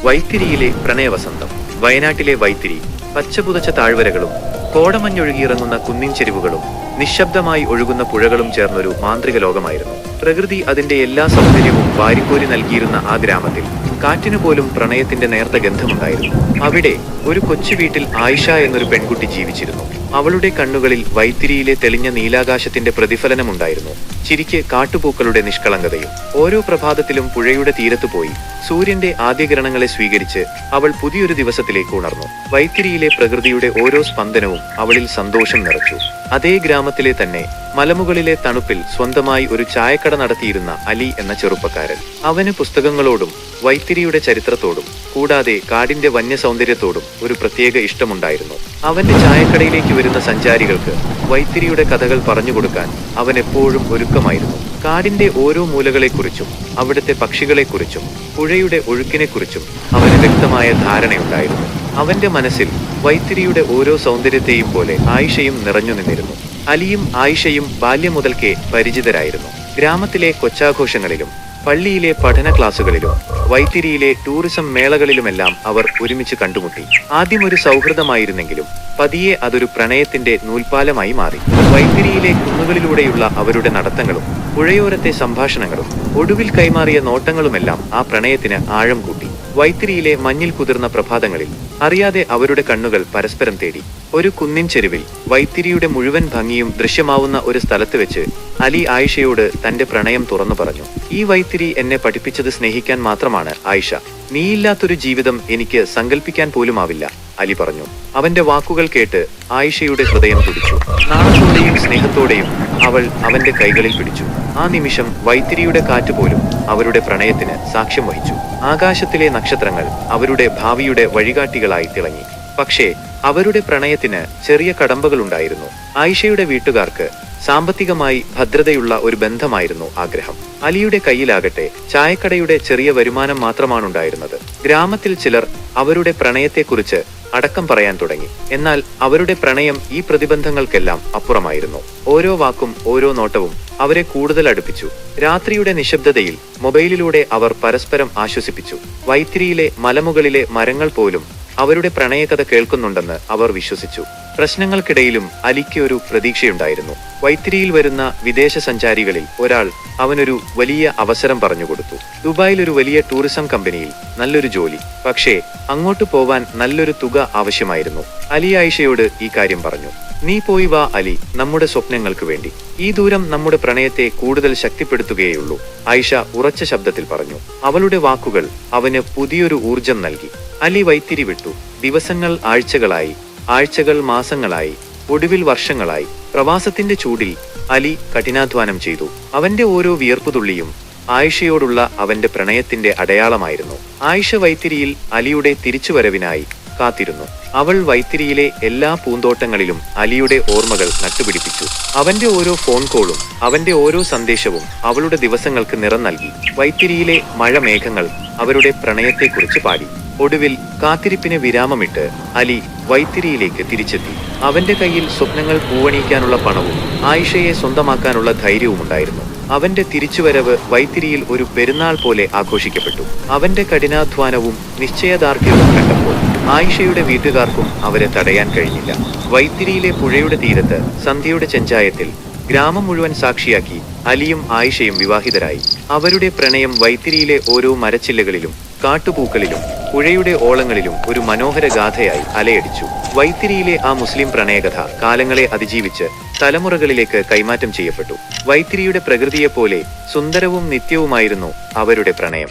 വൈത്തിരിയിലെ പ്രണയവസന്തം. വയനാട്ടിലെ വൈത്തിരി പച്ചപുതച്ച താഴ്വരകളും കോടമഞ്ഞൊഴുകിയിറങ്ങുന്ന കുന്നിൻ ചെരിവുകളും നിശബ്ദമായി ഒഴുകുന്ന പുഴകളും ചേർന്നൊരു മാന്ത്രിക ലോകമായിരുന്നു. പ്രകൃതി അതിന്റെ എല്ലാ സൗന്ദര്യവും വാരിക്കോരി നൽകിയിരുന്ന ആ ഗ്രാമത്തിൽ കാറ്റിനു പോലും പ്രണയത്തിന്റെ നേർത്ത ഗന്ധമുണ്ടായിരുന്നു. അവിടെ ഒരു കൊച്ചു വീട്ടിൽ ആയിഷ എന്നൊരു പെൺകുട്ടി ജീവിച്ചിരുന്നു. അവളുടെ കണ്ണുകളിൽ വൈത്തിരിയിലെ തെളിഞ്ഞ നീലാകാശത്തിന്റെ പ്രതിഫലനമുണ്ടായിരുന്നു. ചിരിക്ക് കാട്ടുപൂക്കളുടെ നിഷ്കളങ്കതയും. ഓരോ പ്രഭാതത്തിലും പുഴയുടെ തീരത്തു പോയി സൂര്യന്റെ ആദ്യകിരണങ്ങളെ സ്വീകരിച്ച് അവൾ പുതിയൊരു ദിവസത്തിലേക്ക് ഉണർന്നു. വൈത്തിരിയിലെ പ്രകൃതിയുടെ ഓരോ സ്പന്ദനവും അവളിൽ സന്തോഷം നിറച്ചു. അതേ ഗ്രാമത്തിലെ തന്നെ മലമുകളിലെ തണുപ്പിൽ സ്വന്തമായി ഒരു ചായക്കട നടത്തിയിരുന്ന അലി എന്ന ചെറുപ്പക്കാരൻ. അവന് പുസ്തകങ്ങളോടും വൈത്തിരിയുടെ ചരിത്രത്തോടും കൂടാതെ കാടിന്റെ വന്യസൗന്ദര്യത്തോടും ഒരു പ്രത്യേക ഇഷ്ടമുണ്ടായിരുന്നു. അവന്റെ ചായക്കടയിലേക്ക് വരുന്ന സഞ്ചാരികൾക്ക് വൈത്തിരിയുടെ കഥകൾ പറഞ്ഞുകൊടുക്കാൻ അവൻ എപ്പോഴും ഒരുക്കമായിരുന്നു. കാടിന്റെ ഓരോ മൂലകളെക്കുറിച്ചും അവിടുത്തെ പക്ഷികളെക്കുറിച്ചും പുഴയുടെ ഒഴുക്കിനെക്കുറിച്ചും അവന് വ്യക്തമായ ധാരണയുണ്ടായിരുന്നു. അവന്റെ മനസ്സിൽ വൈത്തിരിയുടെ ഓരോ സൗന്ദര്യത്തെയും പോലെ ആയിഷയും നിറഞ്ഞു നിന്നിരുന്നു. അലിയും ആയിഷയും ബാല്യം മുതൽക്കേ പരിചിതരായിരുന്നു. ഗ്രാമത്തിലെ കൊച്ചാഘോഷങ്ങളിലും പള്ളിയിലെ പഠന ക്ലാസുകളിലും വൈത്തിരിയിലെ ടൂറിസം മേളകളിലുമെല്ലാം അവർ ഒരുമിച്ച് കണ്ടുമുട്ടി. ആദ്യം ഒരു സൗഹൃദമായിരുന്നെങ്കിലും പതിയെ അതൊരു പ്രണയത്തിന്റെ നൂൽപ്പാലമായി മാറി. വൈത്തിരിയിലെ കുന്നുകളിലൂടെയുള്ള അവരുടെ നടത്തങ്ങളും പുഴയോരത്തെ സംഭാഷണങ്ങളും ഒടുവിൽ കൈമാറിയ നോട്ടങ്ങളുമെല്ലാം ആ പ്രണയത്തിന് ആഴം കൂട്ടി. വൈത്തിരിയിലെ മഞ്ഞിൽ കുതിർന്ന പ്രഭാതങ്ങളിൽ അറിയാതെ അവരുടെ കണ്ണുകൾ പരസ്പരം തേടി. ഒരു കുന്നിൻ ചെരുവിൽ വൈത്തിരിയുടെ മുഴുവൻ ഭംഗിയും ദൃശ്യമാവുന്ന ഒരു സ്ഥലത്ത് വെച്ച് അലി ആയിഷയോട് തന്റെ പ്രണയം തുറന്നു പറഞ്ഞു. ഈ വൈത്തിരി എന്നെ പഠിപ്പിച്ചത് സ്നേഹിക്കാൻ മാത്രമാണ് ആയിഷ. നീയില്ലാത്തൊരു ജീവിതം എനിക്ക് സങ്കല്പിക്കാൻ പോലുമാവില്ല, അലി പറഞ്ഞു. അവന്റെ വാക്കുകൾ കേട്ട് ആയിഷയുടെ ഹൃദയം തുടിച്ചു. നാണത്തോടെയും സ്നേഹത്തോടെയും അവൾ അവന്റെ കൈകളിൽ പിടിച്ചു. ആ നിമിഷം വൈത്തിരിയുടെ കാറ്റ് പോലും അവരുടെ പ്രണയത്തിന് സാക്ഷ്യം വഹിച്ചു. ആകാശത്തിലെ നക്ഷത്രങ്ങൾ അവരുടെ ഭാവിയുടെ വഴികാട്ടികളായി തിളങ്ങി. പക്ഷേ അവരുടെ പ്രണയത്തിന് ചെറിയ കടമ്പകളുണ്ടായിരുന്നു. ആയിഷയുടെ വീട്ടുകാർക്ക് സാമ്പത്തികമായി ഭദ്രതയുള്ള ഒരു ബന്ധമായിരുന്നു ആഗ്രഹം. അലിയുടെ കയ്യിലാകട്ടെ ചായക്കടയുടെ ചെറിയ വരുമാനം മാത്രമാണുണ്ടായിരുന്നത്. ഗ്രാമത്തിൽ ചിലർ അവരുടെ പ്രണയത്തെക്കുറിച്ച് അടക്കം പറയാൻ തുടങ്ങി. എന്നാൽ അവരുടെ പ്രണയം ഈ പ്രതിബന്ധങ്ങൾക്കെല്ലാം അപ്പുറമായിരുന്നു. ഓരോ വാക്കും ഓരോ നോട്ടവും അവരെ കൂടുതൽ അടുപ്പിച്ചു. രാത്രിയുടെ നിശബ്ദതയിൽ മൊബൈലിലൂടെ അവർ പരസ്പരം ആശ്വസിപ്പിച്ചു. വൈത്തിരിയിലെ മലമുകളിലെ മരങ്ങൾ പോലും അവരുടെ പ്രണയകഥ കേൾക്കുന്നുണ്ടെന്ന് അവർ വിശ്വസിച്ചു. പ്രശ്നങ്ങൾക്കിടയിലും അലിക്ക് ഒരു പ്രതീക്ഷയുണ്ടായിരുന്നു. വൈത്തിരിയിൽ വരുന്ന വിദേശ സഞ്ചാരികളിൽ ഒരാൾ അവനൊരു വലിയ അവസരം പറഞ്ഞുകൊടുത്തു. ദുബായിൽ ഒരു വലിയ ടൂറിസം കമ്പനിയിൽ നല്ലൊരു ജോലി. പക്ഷേ അങ്ങോട്ട് പോവാൻ നല്ലൊരു തുക ആവശ്യമായിരുന്നു. അലി ആയിഷയോട് ഈ കാര്യം പറഞ്ഞു. നീ പോയി വാ അലി, നമ്മുടെ സ്വപ്നങ്ങൾക്ക് വേണ്ടി. ഈ ദൂരം നമ്മുടെ പ്രണയത്തെ കൂടുതൽ ശക്തിപ്പെടുത്തുകയുള്ളൂ, ആയിഷ ഉറച്ച ശബ്ദത്തിൽ പറഞ്ഞു. അവളുടെ വാക്കുകൾ അവന് പുതിയൊരു ഊർജം നൽകി. അലി വൈത്തിരി വിട്ടു. ദിവസങ്ങൾ ആഴ്ചകളായി, ആഴ്ചകൾ മാസങ്ങളായി, ഒടുവിൽ വർഷങ്ങളായി. പ്രവാസത്തിന്റെ ചൂടിൽ അലി കഠിനാധ്വാനം ചെയ്തു. അവന്റെ ഓരോ വിയർപ്പുതുള്ളിയും ആയിഷയോടുള്ള അവന്റെ പ്രണയത്തിന്റെ അടയാളമായിരുന്നു. ആയിഷ വൈത്തിരിയിൽ അലിയുടെ തിരിച്ചുവരവിനായി കാത്തിരുന്നു. അവൾ വൈത്തിരിയിലെ എല്ലാ പൂന്തോട്ടങ്ങളിലും അലിയുടെ ഓർമ്മകൾ നട്ടുപിടിപ്പിച്ചു. അവന്റെ ഓരോ ഫോൺ കോളും അവന്റെ ഓരോ സന്ദേശവും അവളുടെ ദിവസങ്ങൾക്ക് നിറം നൽകി. വൈത്തിരിയിലെ മഴമേഘങ്ങൾ അവരുടെ പ്രണയത്തെക്കുറിച്ച് പാടി. ഒടുവിൽ കാത്തിരിപ്പിന് വിരാമമിട്ട് അലി വൈത്തിരിയിലേക്ക് തിരിച്ചെത്തി. അവന്റെ കയ്യിൽ സ്വപ്നങ്ങൾ പൂവണിയിക്കാനുള്ള പണവും ആയിഷയെ സ്വന്തമാക്കാനുള്ള ധൈര്യവുമുണ്ടായിരുന്നു. അവന്റെ തിരിച്ചുവരവ് വൈത്തിരിയിൽ ഒരു പെരുന്നാൾ പോലെ ആഘോഷിക്കപ്പെട്ടു. അവന്റെ കഠിനാധ്വാനവും നിശ്ചയദാർഢ്യവും കണ്ടപ്പോൾ ആയിഷയുടെ വീട്ടുകാർക്കും അവരെ തടയാൻ കഴിഞ്ഞില്ല. വൈത്തിരിയിലെ പുഴയുടെ തീരത്ത് സന്ധ്യയുടെ ചെഞ്ചായത്തിൽ ഗ്രാമം മുഴുവൻ സാക്ഷിയാക്കി അലിയും ആയിഷയും വിവാഹിതരായി. അവരുടെ പ്രണയം വൈത്തിരിയിലെ ഓരോ മരച്ചില്ലകളിലും കാട്ടുപൂക്കളിലും പുഴയുടെ ഓളങ്ങളിലും ഒരു മനോഹര ഗാഥയായി അലയടിച്ചു. വൈത്തിരിയിലെ ആ മുസ്ലിം പ്രണയകഥ കാലങ്ങളെ അതിജീവിച്ച് തലമുറകളിലേക്ക് കൈമാറ്റം ചെയ്യപ്പെട്ടു. വൈത്തിരിയുടെ പ്രകൃതിയെപ്പോലെ സുന്ദരവും നിത്യവുമായിരുന്നു അവരുടെ പ്രണയം.